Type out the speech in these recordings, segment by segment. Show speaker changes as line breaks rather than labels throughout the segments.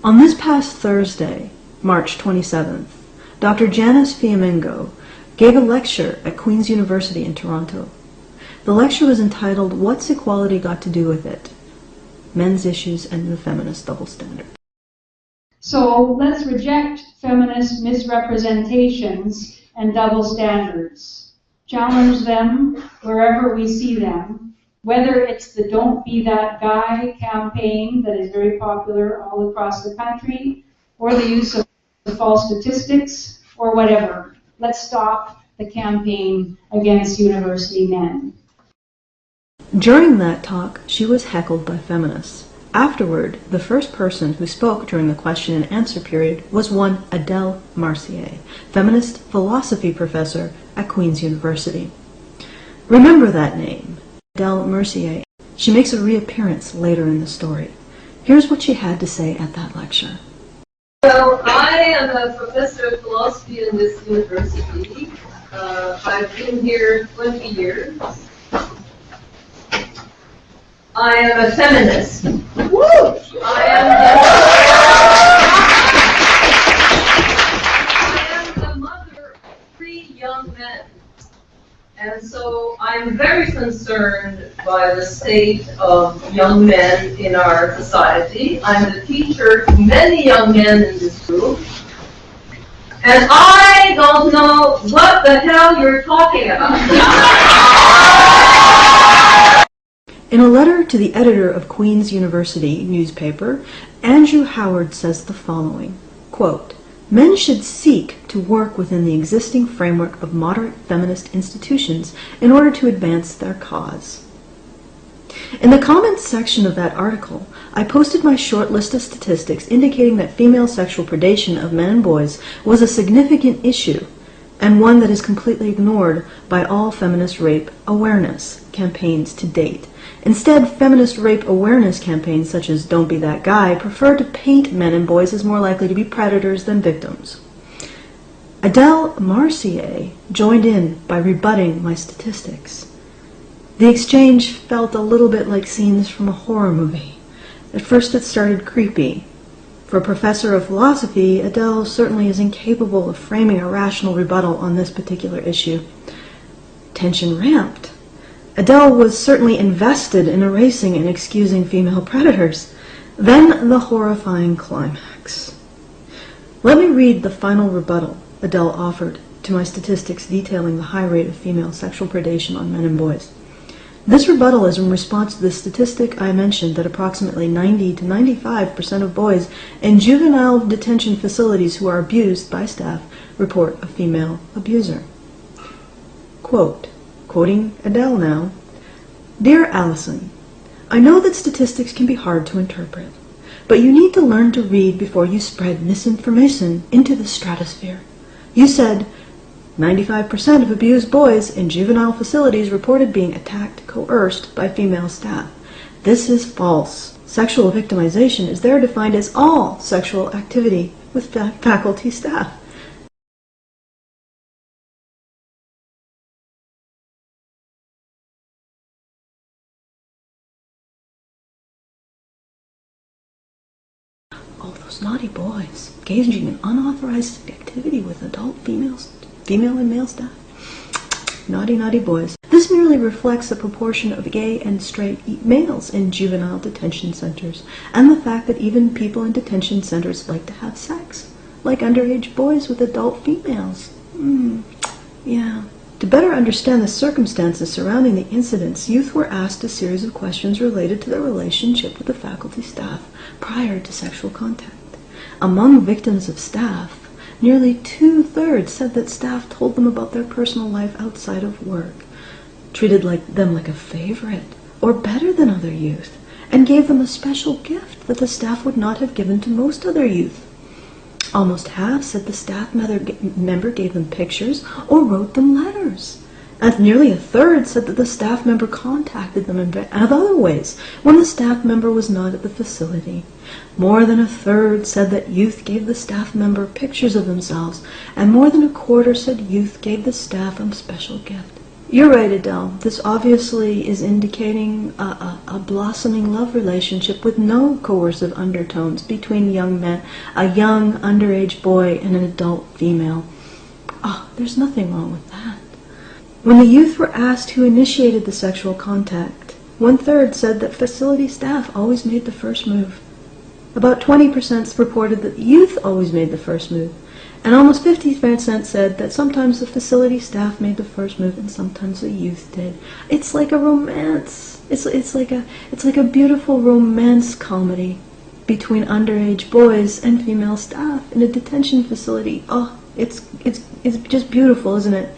On this past Thursday, March 27th, Dr. Janice Fiamengo gave a lecture at Queen's University in Toronto. The lecture was entitled, "What's Equality Got to Do with It? Men's Issues and the Feminist Double Standard."
So let's reject feminist misrepresentations and double standards. Challenge them wherever we see them, whether it's the Don't Be That Guy campaign that is very popular all across the country, or the use of false statistics, or whatever. Let's stop the campaign against university men.
During that talk, she was heckled by feminists. Afterward, the first person who spoke during the question and answer period was one Adele Marcier, feminist philosophy professor at Queen's University. Remember that name, Adele Marcier. She makes a reappearance later in the story. Here's what she had to say at that lecture.
Well, I am a professor of philosophy in this university. I've been here 20 years. I am a feminist. Woo! I am the mother of 3 young men. And so I'm very concerned by the state of young men in our society. I'm the teacher to many young men in this group. And I don't know what the hell you're talking about.
In a letter to the editor of Queen's University newspaper, Andrew Howard says the following, quote, "Men should seek to work within the existing framework of moderate feminist institutions in order to advance their cause." In the comments section of that article, I posted my short list of statistics indicating that female sexual predation of men and boys was a significant issue, and one that is completely ignored by all feminist rape awareness campaigns to date. Instead, feminist rape awareness campaigns such as Don't Be That Guy prefer to paint men and boys as more likely to be predators than victims. Adele Marcier joined in by rebutting my statistics. The exchange felt a little bit like scenes from a horror movie. At first it started creepy. For a professor of philosophy, Adele certainly is incapable of framing a rational rebuttal on this particular issue. Tension ramped. Adele was certainly invested in erasing and excusing female predators. Then the horrifying climax. Let me read the final rebuttal Adele offered to my statistics detailing the high rate of female sexual predation on men and boys. This rebuttal is in response to the statistic I mentioned that approximately 90 to 95% of boys in juvenile detention facilities who are abused by staff report a female abuser. Quote, quoting Adele now, "Dear Alison, I know that statistics can be hard to interpret, but you need to learn to read before you spread misinformation into the stratosphere. You said 95% of abused boys in juvenile facilities reported being attacked, coerced by female staff. This is false. Sexual victimization is there defined as all sexual activity with faculty staff. All those naughty boys engaging in unauthorized activity with adult female and male staff. Naughty, naughty boys. This merely reflects the proportion of gay and straight males in juvenile detention centers, and the fact that even people in detention centers like to have sex, like underage boys with adult females. Yeah. To better understand the circumstances surrounding the incidents, youth were asked a series of questions related to their relationship with the faculty staff prior to sexual contact. Among victims of staff, nearly 2/3 said that staff told them about their personal life outside of work, treated them like a favorite or better than other youth, and gave them a special gift that the staff would not have given to most other youth. Almost half said the staff member gave them pictures or wrote them letters. And nearly 1/3 said that the staff member contacted them in other ways when the staff member was not at the facility. More than 1/3 said that youth gave the staff member pictures of themselves, and more than 1/4 said youth gave the staff a special gift. You're right, Adele. This obviously is indicating a blossoming love relationship with no coercive undertones between young men, a young underage boy and an adult female. Oh, there's nothing wrong with that. When the youth were asked who initiated the sexual contact, 1/3 said that facility staff always made the first move. About 20% reported that the youth always made the first move. And almost 50% said that sometimes the facility staff made the first move and sometimes the youth did. It's like a romance. It's like a beautiful romance comedy between underage boys and female staff in a detention facility. Oh, it's just beautiful, isn't it?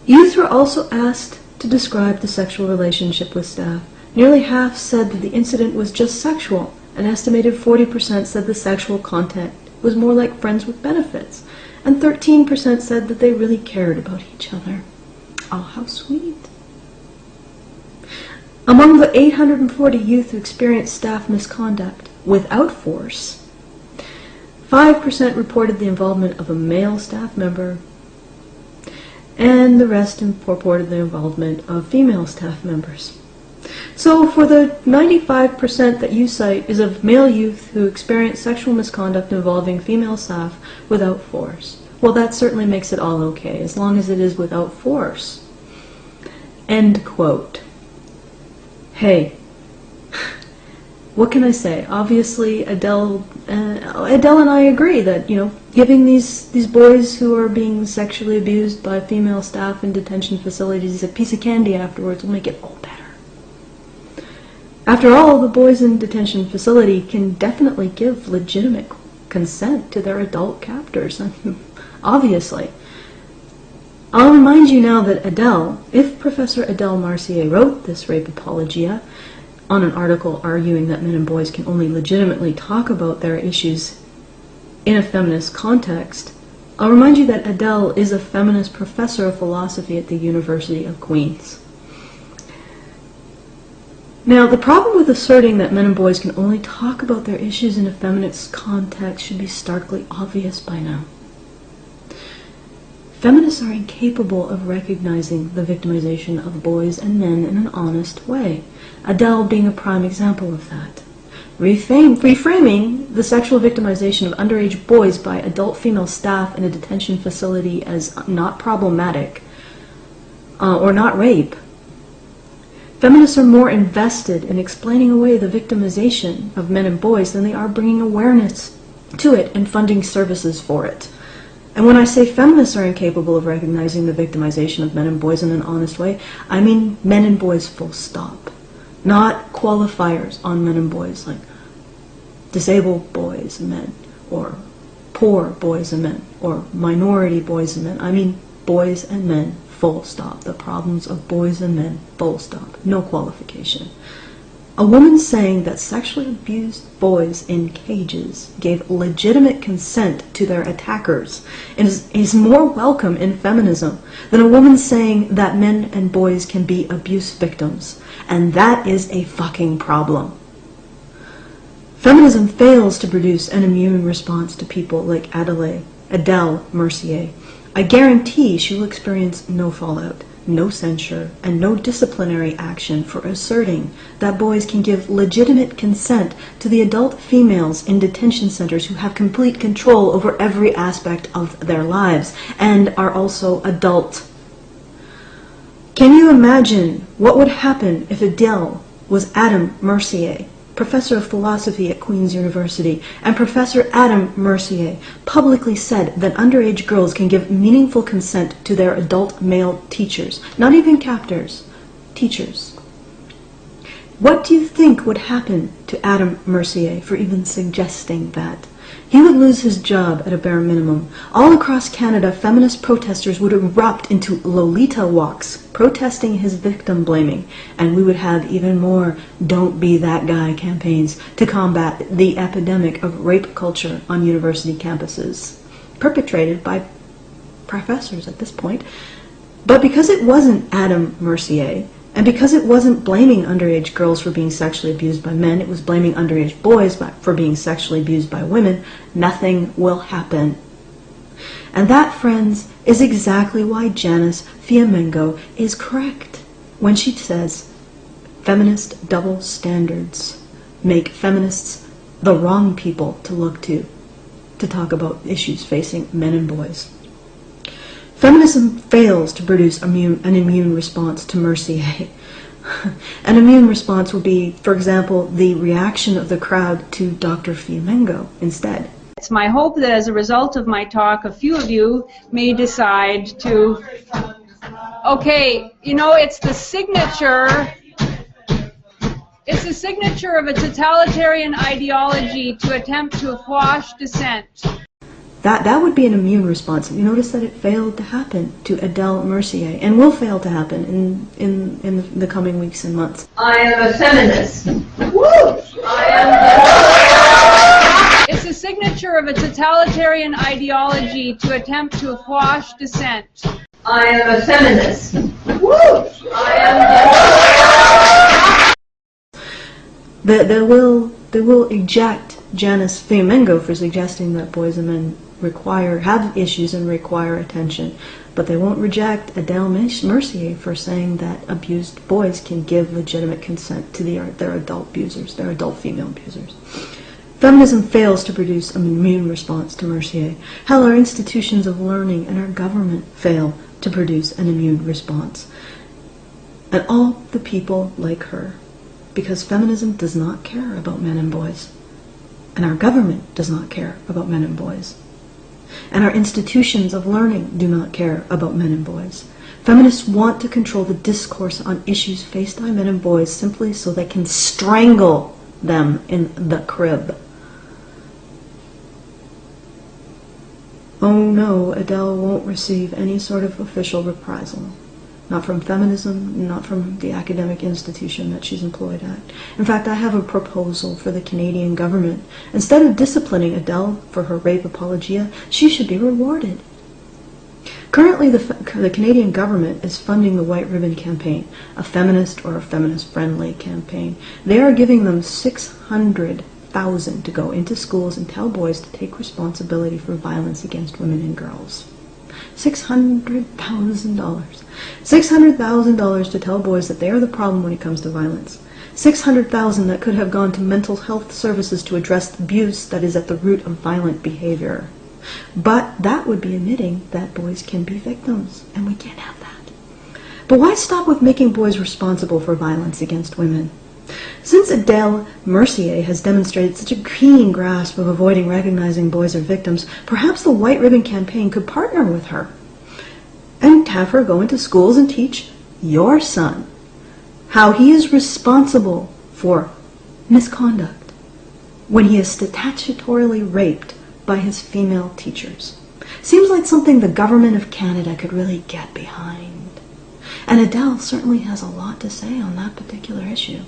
Youth were also asked to describe the sexual relationship with staff. Nearly half said that the incident was just sexual. An estimated 40% said the sexual contact was more like friends with benefits, and 13% said that they really cared about each other. Oh, how sweet. Among the 840 youth who experienced staff misconduct without force, 5% reported the involvement of a male staff member, and the rest reported the involvement of female staff members. So for the 95% that you cite is of male youth who experienced sexual misconduct involving female staff without force. Well, that certainly makes it all okay, as long as it is without force. End quote. Hey, what can I say? Obviously, Adele and I agree that, giving these boys who are being sexually abused by female staff in detention facilities a piece of candy afterwards will make it all better. After all, the boys in detention facility can definitely give legitimate consent to their adult captors, obviously. I'll remind you now that Adele, if Professor Adele Marcier wrote this rape apologia on an article arguing that men and boys can only legitimately talk about their issues in a feminist context, I'll remind you that Adele is a feminist professor of philosophy at the University of Queens. Now, the problem with asserting that men and boys can only talk about their issues in a feminist context should be starkly obvious by now. Feminists are incapable of recognizing the victimization of boys and men in an honest way, Adele being a prime example of that. Reframing the sexual victimization of underage boys by adult female staff in a detention facility as not problematic or not rape. Feminists are more invested in explaining away the victimization of men and boys than they are bringing awareness to it and funding services for it. And when I say feminists are incapable of recognizing the victimization of men and boys in an honest way, I mean men and boys full stop. Not qualifiers on men and boys like disabled boys and men, or poor boys and men, or minority boys and men. I mean boys and men. Full stop. The problems of boys and men, full stop. No qualification. A woman saying that sexually abused boys in cages gave legitimate consent to their attackers is more welcome in feminism than a woman saying that men and boys can be abuse victims. And that is a fucking problem. Feminism fails to produce an immune response to people like Adele Mercier. I guarantee she will experience no fallout, no censure, and no disciplinary action for asserting that boys can give legitimate consent to the adult females in detention centers who have complete control over every aspect of their lives and are also adult. Can you imagine what would happen if Adele was Adam Mercier, professor of philosophy at Queen's University, and Professor Adam Mercier publicly said that underage girls can give meaningful consent to their adult male teachers, not even captors, teachers? What do you think would happen to Adam Mercier for even suggesting that? He would lose his job at a bare minimum. All across Canada, feminist protesters would erupt into Lolita walks, protesting his victim blaming, and we would have even more "Don't Be That Guy" campaigns to combat the epidemic of rape culture on university campuses, perpetrated by professors at this point. But because it wasn't Adam Mercier, and because it wasn't blaming underage girls for being sexually abused by men, it was blaming underage boys for being sexually abused by women, nothing will happen. And that, friends, is exactly why Janice Fiamengo is correct when she says feminist double standards make feminists the wrong people to look to talk about issues facing men and boys. Feminism fails to produce an immune response to Mercier. An immune response would be, for example, the reaction of the crowd to Dr. Fiamengo instead.
It's my hope that as a result of my talk, a few of you may decide to, okay, you know, it's the signature of a totalitarian ideology to attempt to quash dissent.
That would be an immune response. You notice that it failed to happen to Adele Mercier, and will fail to happen in the coming weeks and months.
I am a feminist. Woo!
It's a signature of a totalitarian ideology to attempt to quash dissent.
I am a feminist. Woo!
They will eject Janice Fiamengo for suggesting that boys and men have issues and require attention, but they won't reject Adele Mercier for saying that abused boys can give legitimate consent to their adult abusers, their adult female abusers. Feminism fails to produce an immune response to Mercier. Hell, our institutions of learning and our government fail to produce an immune response. And all the people like her, because feminism does not care about men and boys. And our government does not care about men and boys. And our institutions of learning do not care about men and boys. Feminists want to control the discourse on issues faced by men and boys simply so they can strangle them in the crib. Oh no, Adele won't receive any sort of official reprisal. Not from feminism, not from the academic institution that she's employed at. In fact, I have a proposal for the Canadian government. Instead of disciplining Adele for her rape apologia, she should be rewarded. Currently, the Canadian government is funding the White Ribbon Campaign, a feminist or a feminist-friendly campaign. They are giving them $600,000 to go into schools and tell boys to take responsibility for violence against women and girls. $600,000. $600,000 to tell boys that they are the problem when it comes to violence. $600,000 that could have gone to mental health services to address the abuse that is at the root of violent behavior. But that would be admitting that boys can be victims, and we can't have that. But why stop with making boys responsible for violence against women? Since Adele Mercier has demonstrated such a keen grasp of avoiding recognizing boys as victims, perhaps the White Ribbon Campaign could partner with her and have her go into schools and teach your son how he is responsible for misconduct when he is statutorily raped by his female teachers. Seems like something the government of Canada could really get behind. And Adele certainly has a lot to say on that particular issue.